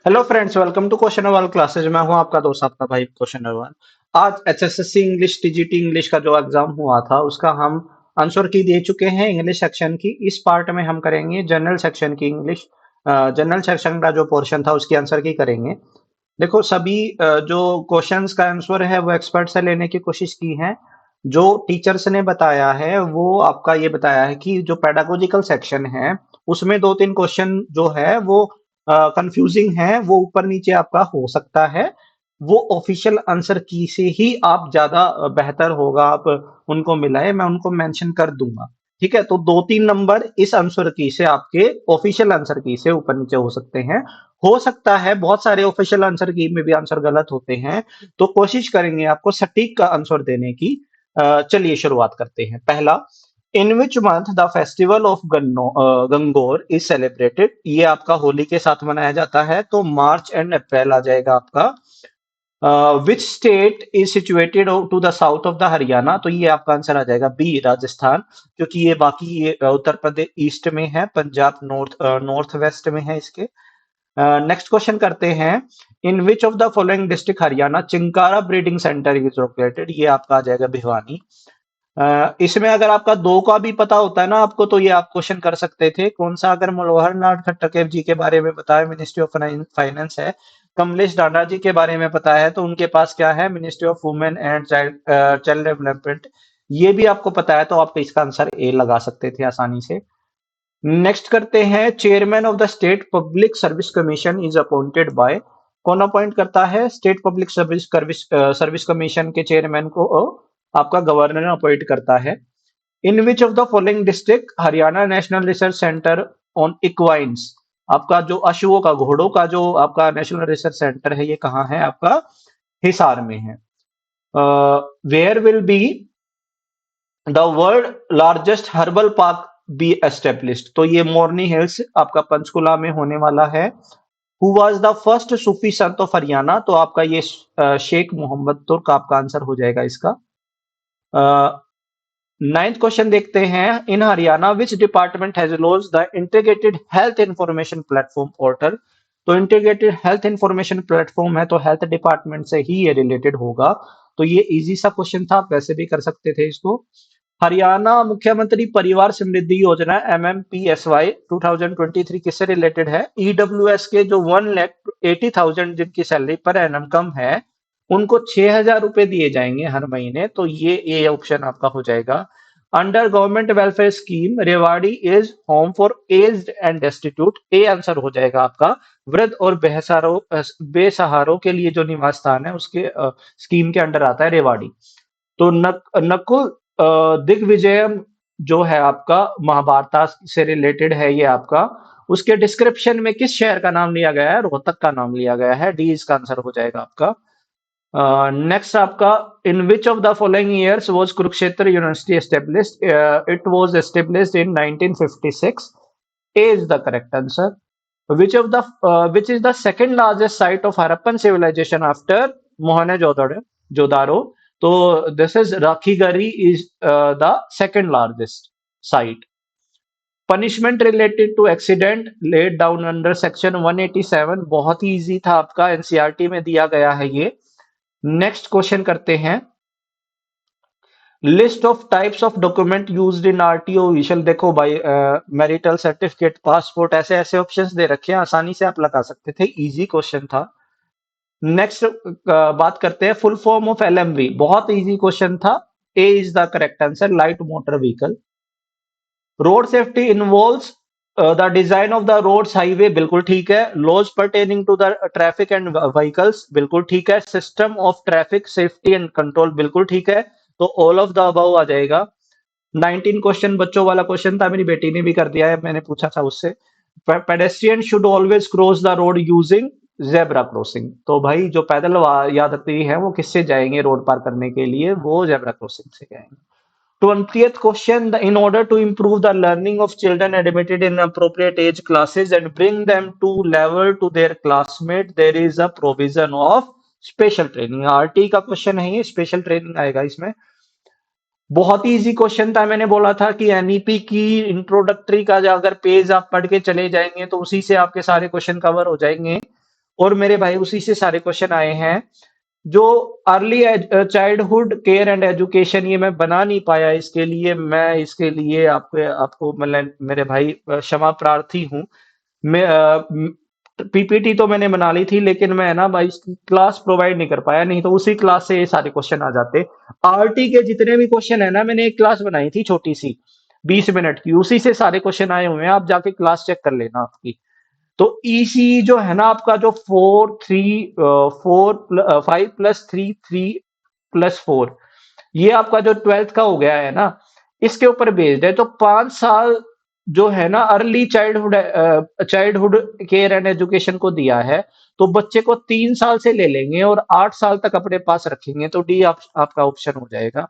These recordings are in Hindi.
Hello friends, welcome to question Nawal classes. मैं हूं आपका दोस्त, आपका भाई क्वेश्चन नवाल। आज एचएसएससी इंग्लिश टीजीटी इंग्लिश का जो एग्जाम हुआ था उसका हम आंसर की दे चुके हैं इंग्लिश सेक्शन की। इस पार्ट में हम करेंगे जनरल सेक्शन की इंग्लिश। जनरल सेक्शन का जो पोर्शन था उसकी आंसर की करेंगे। देखो सभी जो क्वेश्चंस का आंसर है वो एक्सपर्ट से लेने की कोशिश की है। जो टीचर्स ने बताया है वो आपका ये बताया है कि जो पेडागोजिकल सेक्शन है उसमें दो तीन क्वेश्चन जो है वो कंफ्यूजिंग है, वो ऊपर नीचे आपका हो सकता है। वो ऑफिशियल आंसर की से ही आप ज्यादा बेहतर होगा आप उनको मिलाए, मैं उनको मेंशन कर दूंगा। ठीक है, तो दो तीन नंबर इस आंसर की से आपके ऑफिशियल आंसर की से ऊपर नीचे हो सकते हैं। हो सकता है बहुत सारे ऑफिशियल आंसर की में भी आंसर गलत होते हैं, तो कोशिश करेंगे आपको सटीक का आंसर देने की। चलिए शुरुआत करते हैं। पहला, in which month the festival of Gangaur is celebrated. ये आपका होली के साथ मनाया जाता है, तो मार्च एंड अप्रैल आ जाएगा आपका। Which state is situated to the south of the Haryana, तो ये आपका आंसर आ जाएगा बी, राजस्थान। क्योंकि ये बाकी ये उत्तर प्रदेश ईस्ट में है, पंजाब नॉर्थ वेस्ट में है इसके। नेक्स्ट क्वेश्चन करते हैं। In which of the following district Haryana chinkara breeding centre is located, ये आपका आ जाएगा भिवानी। इसमें अगर आपका दो का भी पता होता है ना आपको, तो ये आप क्वेश्चन कर सकते थे। कौन सा, अगर मनोहर लाल खट्टर जी के बारे में पता है, मिनिस्ट्री ऑफ फाइनेंस है। कमलेश डांडा जी के बारे में पता है तो उनके पास क्या है, ministry of women and child development. ये भी आपको पता है तो आप इसका आंसर ए लगा सकते थे आसानी से। नेक्स्ट करते हैं। Chairman of the state public service commission is appointed by, कौन अपॉइंट करता है स्टेट पब्लिक सर्विस कमीशन के चेयरमैन को? आपका गवर्नर अपॉइंट करता है। In which of the following district Haryana national research centre on equines, आपका जो अशुओं का, घोड़ों का जो आपका नेशनल रिसर्च सेंटर है ये कहाँ है आपका? हिसार में है। Where will be the world largest herbal park be established, तो ये मोरनी हिल्स आपका पंचकुला में होने वाला है। Who was the first Sufi Sant of Haryana, तो आपका ये शेख मोहम्मद तुर्क आपका आंसर हो जाएगा इसका। नाइन्थ क्वेश्चन देखते हैं। In Haryana which department has launch the integrated health information platform portal, तो इंटीग्रेटेड हेल्थ इंफॉर्मेशन प्लेटफॉर्म है तो हेल्थ डिपार्टमेंट से ही ये रिलेटेड होगा। तो ये इजी सा क्वेश्चन था, आप वैसे भी कर सकते थे इसको। हरियाणा मुख्यमंत्री परिवार समृद्धि योजना MMPSY 2023 किससे रिलेटेड है? ईडब्ल्यूएस के जो 1,80,000 जिनकी सैलरी पर एनम कम है उनको 6,000 रुपए दिए जाएंगे हर महीने, तो ये ऑप्शन आपका हो जाएगा। Under government welfare scheme Rewari is home for aged and destitute, A answer हो जाएगा आपका। वृद्ध और बेसहारों के लिए जो निवास स्थान है उसके स्कीम के अंडर आता है रेवाड़ी। तो नकुल दिग्विजयम जो है आपका महाभारत से रिलेटेड है ये आपका। उसके डिस्क्रिप्शन में किस शहर का नाम लिया गया है? रोहतक का नाम लिया गया है, डी इसका आंसर हो जाएगा आपका। नेक्स्ट आपका, in which of the following years was Kurukshetra university established? It was established in 1956, A is the correct answer. Which is the second largest site of Harappan civilisation after Mohenjodaro? तो this is Rakhigarhi is the second largest site. Punishment related to accident laid down under section 187, बहुत ही इजी था आपका, एनसीईआरटी में दिया गया है ये। नेक्स्ट क्वेश्चन करते हैं। List of types of document used in RTO we shall, देखो भाई मैरिटल सर्टिफिकेट, पासपोर्ट, ऐसे ऐसे ऑप्शंस दे रखे हैं, आसानी से आप लगा सकते थे, इजी क्वेश्चन था। नेक्स्ट बात करते हैं फुल फॉर्म ऑफ एलएमवी, बहुत इजी क्वेश्चन था, A is the correct answer, light motor vehicle. Road safety involves the design of the roads highway, बिल्कुल ठीक है। Laws pertaining to the traffic and vehicles, बिल्कुल ठीक है। System of traffic safety and control, बिल्कुल ठीक है। तो ऑल ऑफ द अबव आ जाएगा। 19 क्वेश्चन बच्चों वाला क्वेश्चन था, मेरी बेटी ने भी कर दिया है, मैंने पूछा था उससे। Pedestrian should always cross the road using zebra crossing, तो भाई जो पैदल यात्री है वो किससे जाएंगे रोड पार करने के लिए? वो जेब्रा क्रॉसिंग से जाएंगे। 20th question, in order to improve the learning of children admitted in appropriate age classes and bring them to level to their classmate, there is a provision of special training। RT का क्वेश्चन है ये, स्पेशल ट्रेनिंग आएगा इसमें। बहुत ही इजी क्वेश्चन था, मैंने बोला था कि एनईपी की इंट्रोडक्टरी का अगर पेज आप पढ़ के चले जाएंगे तो उसी से आपके सारे क्वेश्चन कवर हो जाएंगे। और मेरे भाई उसी से सारे क्वेश्चन आए हैं। जो early childhood care and education, ये मैं बना नहीं पाया, इसके लिए आपको आपको मतलब मेरे भाई क्षमा प्रार्थी हूँ। मैं पीपीटी तो मैंने बना ली थी, लेकिन मैं ना भाई इसकी क्लास प्रोवाइड नहीं कर पाया, नहीं तो उसी क्लास से ये सारे क्वेश्चन आ जाते। आरटी के जितने भी क्वेश्चन है ना, मैंने एक क्लास बनाई थी छोटी सी 20 मिनट की, उसी से सारे क्वेश्चन आए हुए हैं, आप जाके क्लास चेक कर लेना आपकी। तो ईसी जो है ना आपका, जो 5+3 3 प्लस 4, ये आपका जो 12th का हो गया है ना, इसके ऊपर बेस्ड है। तो 5 साल जो है ना early childhood care and education को दिया है, तो बच्चे को 3 साल से ले लेंगे और 8 साल तक अपने पास रखेंगे, तो डी आपका ऑप्शन हो जाएगा।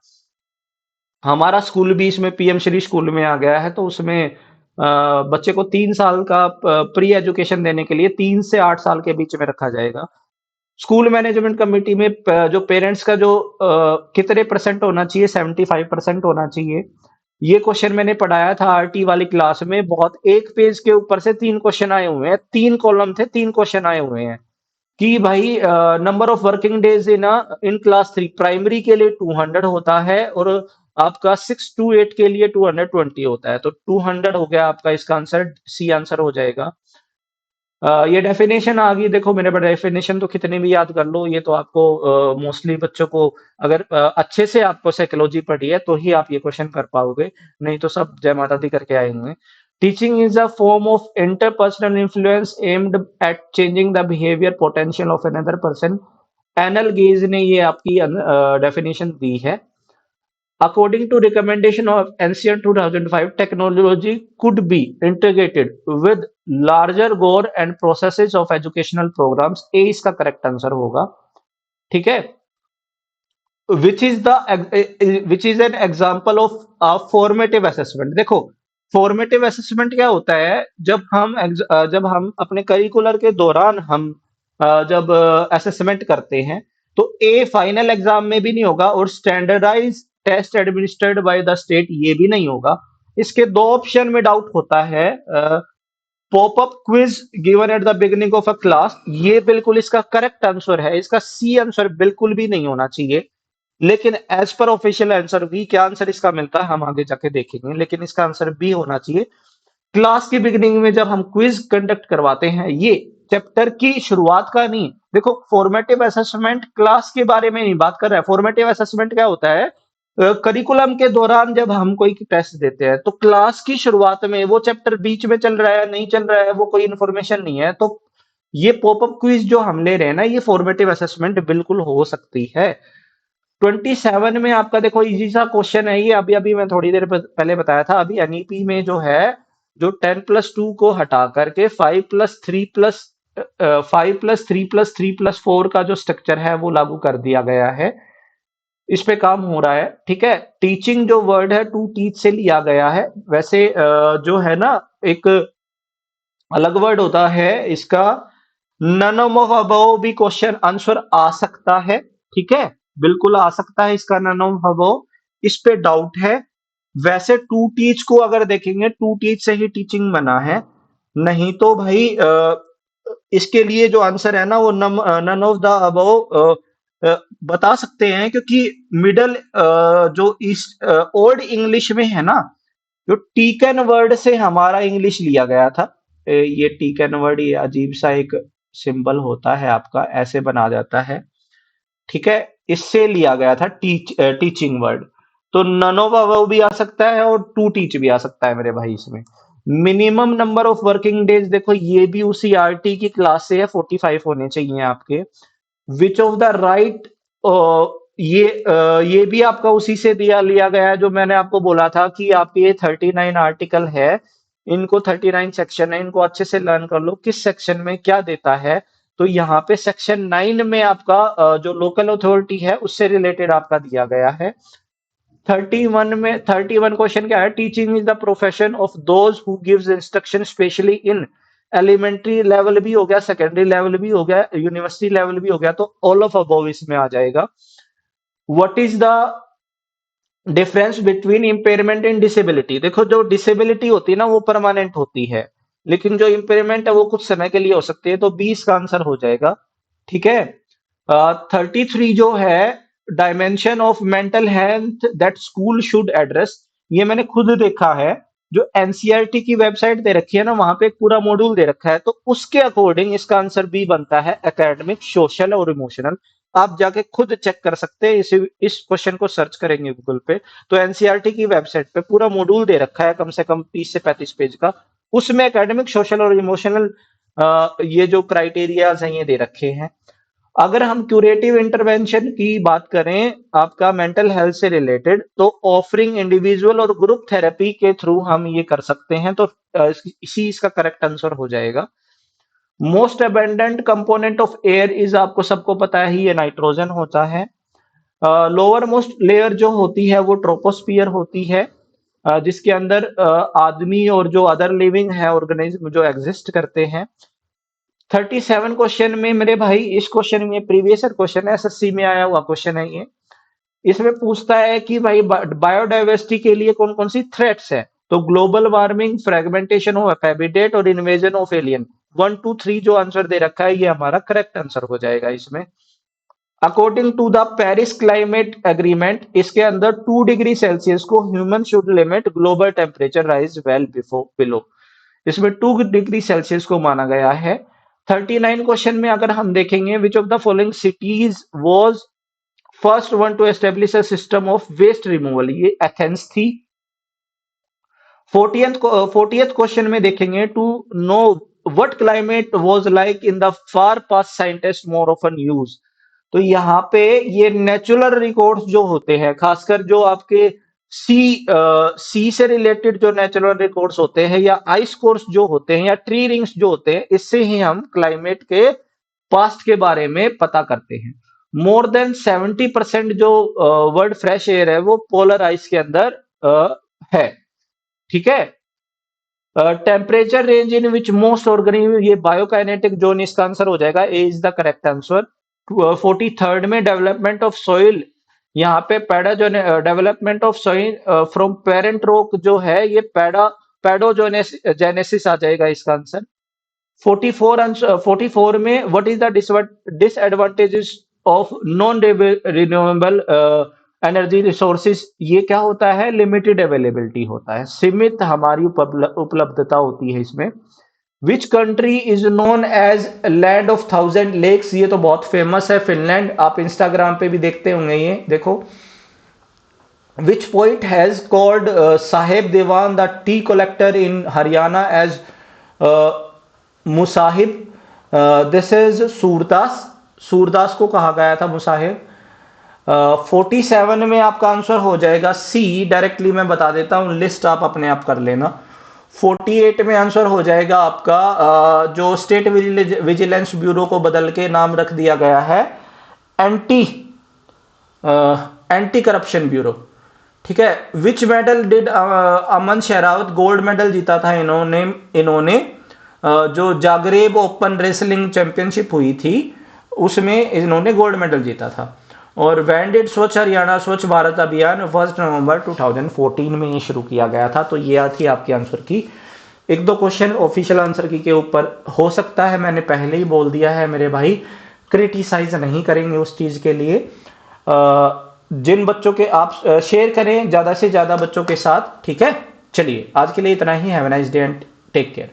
हमारा स्कूल भी इसमें पीएम श्री स्कूल में आ गया है, तो उसमें बच्चे को 3 साल का प्री एजुकेशन देने के लिए 3 से 8 साल के बीच में रखा जाएगा। स्कूल मैनेजमेंट कमेटी में जो पेरेंट्स का जो कितने परसेंट होना चाहिए, 75% होना चाहिए। ये क्वेश्चन मैंने पढ़ाया था आरटी वाली क्लास में, बहुत एक पेज के ऊपर से 3 क्वेश्चन आए हुए हैं, 3 कॉलम थे, 3 क्वेश्चन आए हुए हैं कि भाई number of working days in class 3 primary के लिए 200 होता है, और आपका 6 to 8 के लिए 220 होता है, तो 200 हो गया आपका, इसका आंसर सी आंसर हो जाएगा। ये डेफिनेशन आ गई, देखो मेरे पास डेफिनेशन तो कितने भी याद कर लो, ये तो आपको मोस्टली बच्चों को, अगर अच्छे से आपको साइकोलॉजी पढ़ी है तो ही आप ये क्वेश्चन कर पाओगे, नहीं तो सब जय माता दी करके आए होंगे। Teaching is a form of interpersonal influence aimed at changing the behaviour potential of another person. Anal gauge ने ये आपकी डेफिनेशन दी है। According to recommendation of NCR 2005, technology could be integrated with larger goal and processes of educational programs. A इसका करेक्ट आंसर होगा, ठीक है। Which is an example of formative assessment. देखो फॉर्मेटिव असेसमेंट क्या होता है, जब हम अपने करिकुलर के दौरान हम जब असेसमेंट करते हैं, तो ए फाइनल एग्जाम में भी नहीं होगा और standardize test administered by the state ये भी नहीं होगा। इसके दो ऑप्शन में डाउट होता है। Popup quiz given at the beginning of a class, ये बिल्कुल इसका करेक्ट आंसर है, इसका सी आंसर बिल्कुल भी नहीं होना चाहिए। लेकिन as per official answer B, क्या आंसर इसका मिलता है हम आगे जाके देखेंगे, लेकिन इसका आंसर बी होना चाहिए। क्लास की बिगिनिंग में जब हम क्विज कंडक्ट करवाते हैं, ये चैप्टर की शुरुआत का नहीं। देखो फॉर्मेटिव असेसमेंट क्लास के बारे में नहीं बात कर रहा है। फॉर्मेटिव असेसमेंट क्या होता है, करिकुलम के दौरान जब हम कोई टेस्ट देते हैं, तो क्लास की शुरुआत में वो चैप्टर बीच में चल रहा है नहीं चल रहा है, वो कोई इन्फॉर्मेशन नहीं है, तो ये पॉपअप क्विज जो हम ले रहे हैं ना, ये फॉर्मेटिव असेसमेंट बिल्कुल हो सकती है। 27 में आपका देखो इजी सा क्वेश्चन है ये, अभी अभी मैं थोड़ी देर पहले बताया था। अभी एनईपी में जो है, जो 10+2 को हटा करके 5+3+4 का जो स्ट्रक्चर है वो लागू कर दिया गया है। इस पे काम हो रहा है, ठीक है। टीचिंग जो वर्ड है टू टीच से लिया गया है। वैसे जो है ना, एक अलग वर्ड होता है इसका, नन ऑफ अबव भी क्वेश्चन आंसर आ सकता है, ठीक है, बिल्कुल आ सकता है इसका नन ऑफ अबव, इस पे डाउट है। वैसे टू टीच को अगर देखेंगे, टू टीच से ही टीचिंग बना है, नहीं तो भाई इसके लिए जो आंसर है ना वो नन ऑफ द अबव बता सकते हैं, क्योंकि मिडल जो ईस्ट ओल्ड इंग्लिश में है ना, जो टीकन वर्ड से हमारा इंग्लिश लिया गया था। ये टीकन वर्ड, ये अजीब सा एक सिंबल होता है आपका, ऐसे बना जाता है, ठीक है, इससे लिया गया था टीचिंग वर्ड। तो नन ऑफ अबव भी आ सकता है और टू टीच भी आ सकता है मेरे भाई इसमें। Minimum number of working days, देखो ये भी उसी आरटी की क्लास से है, 45 होने चाहिए आपके। विच ऑफ द राइट, ये भी आपका उसी से दिया लिया गया है, जो मैंने आपको बोला था कि आपके ये 39 आर्टिकल है, इनको 39 सेक्शन है, इनको अच्छे से लर्न कर लो किस सेक्शन में क्या देता है। तो यहाँ पे सेक्शन 9 में आपका जो लोकल अथॉरिटी है उससे रिलेटेड आपका दिया गया है। 31 क्वेश्चन क्या है, teaching is the profession of those who gives instruction specially in elementary level भी हो गया, सेकेंडरी लेवल भी हो गया, यूनिवर्सिटी लेवल भी हो गया, तो ऑल ऑफ अबव इसमें आ जाएगा। What is the difference between impairment and disability. देखो जो डिसेबिलिटी होती है ना वो परमानेंट होती है, लेकिन जो इम्पेयरमेंट है वो कुछ समय के लिए हो सकती है, तो 20 का आंसर हो जाएगा। ठीक है। 33 जो है, dimension of mental health that school should address, ये मैंने खुद देखा है। जो एनसीईआरटी की वेबसाइट दे रखी है ना, वहां पे एक पूरा मॉड्यूल दे रखा है, तो उसके अकॉर्डिंग इसका आंसर बी बनता है, एकेडमिक, सोशल और इमोशनल। आप जाके खुद चेक कर सकते हैं, इस क्वेश्चन को सर्च करेंगे गूगल पे, तो एनसीईआरटी की वेबसाइट पे पूरा मॉड्यूल दे रखा है, कम से कम 30 से 35 पेज का। उसमें एकेडमिक, सोशल और इमोशनल ये जो क्राइटेरियाज हैं ये दे रखे हैं। अगर हम क्यूरेटिव इंटरवेंशन की बात करें आपका मेंटल हेल्थ से रिलेटेड, तो ऑफरिंग इंडिविजुअल और ग्रुप थेरेपी के थ्रू हम ये कर सकते हैं, तो इसी इसका करेक्ट आंसर हो जाएगा। Most abundant component of air is, आपको सबको पता है ये नाइट्रोजन होता है। लोअर मोस्ट लेयर जो होती है वो ट्रोपोस्फियर होती है, जिसके अंदर आदमी और जो अदर लिविंग है ऑर्गेनिज्म जो एग्जिस्ट करते हैं। 37 क्वेश्चन में मेरे भाई, इस क्वेश्चन में प्रीवियस क्वेश्चन है, एसएससी में आया हुआ क्वेश्चन है ये। इसमें पूछता है कि भाई बायोडाइवर्सिटी के लिए कौन कौन सी थ्रेट्स है, तो global warming, fragmentation of habitat और इन्वेजन ऑफ एलियन। 1 2 3 जो आंसर दे रखा है ये हमारा करेक्ट आंसर हो जाएगा इसमें। According to the Paris climate agreement, इसके अंदर 2 डिग्री सेल्सियस को human should limit global temperature rise well before below, इसमें 2 डिग्री सेल्सियस को माना गया है। 39 क्वेश्चन में अगर हम देखेंगे, which of the following cities was first one to establish a system of waste removal, ये एथेंस थी। 40th क्वेश्चन में देखेंगे, to know what climate was like in the far past scientist more often use, तो यहाँ पे ये नेचुरल रिकॉर्ड्स जो होते हैं, खासकर जो आपके सी से रिलेटेड जो नेचुरल रिकॉर्ड्स होते हैं, या आइस कोर्स जो होते हैं, या ट्री रिंग्स जो होते हैं, इससे ही हम क्लाइमेट के पास्ट के बारे में पता करते हैं। मोर देन 70% जो वर्ल्ड फ्रेश एयर है वो पोलर आइस के अंदर है। ठीक है। Temperature range in which most organism, ये बायोकाइनेटिक जोन, इसका आंसर हो जाएगा, A is the correct answer. 43rd में डेवलपमेंट ऑफ सॉइल, यहाँ पे पैडा जो development of soil from parent rock जो है, ये पैडोजेनेसिस आ जाएगा इसका आंसर। 44 में what is the disadvantages of non renewable energy resources, ये क्या होता है, लिमिटेड अवेलेबिलिटी होता है, सीमित हमारी उपलब्धता होती है इसमें। Which country is known as land of 1000 lakes, ये तो बहुत फेमस है, फिनलैंड। आप इंस्टाग्राम पे भी देखते होंगे, ये देखो। Which poet has called Saheb Dewan the tea collector in Haryana as Musahib, this is Surdas, Surdas को कहा गया था मुसाहिब। 47 में आपका आंसर हो जाएगा सी, डायरेक्टली मैं बता देता हूं, लिस्ट आप अपने आप कर लेना। 48 में आंसर हो जाएगा आपका जो स्टेट विजिलेंस ब्यूरो को बदल के नाम रख दिया गया है, एंटी एंटी करप्शन ब्यूरो। ठीक है। विच medal did Aman Sehrawat, gold medal जीता था इन्होंने जो जागरेब ओपन रेसलिंग चैंपियनशिप हुई थी उसमें इन्होंने गोल्ड मेडल जीता था। और वैन डिड स्वच्छ हरियाणा स्वच्छ भारत अभियान, 1 नवंबर 2014 में ये शुरू किया गया था। तो ये थी आपके आंसर की। एक दो क्वेश्चन ऑफिशियल आंसर की के ऊपर हो सकता है, मैंने पहले ही बोल दिया है मेरे भाई, क्रिटिसाइज नहीं करेंगे उस चीज के लिए। जिन बच्चों के आप शेयर करें ज्यादा से ज्यादा बच्चों के साथ। ठीक है, चलिए आज के लिए इतना ही। Have a nice day and take care.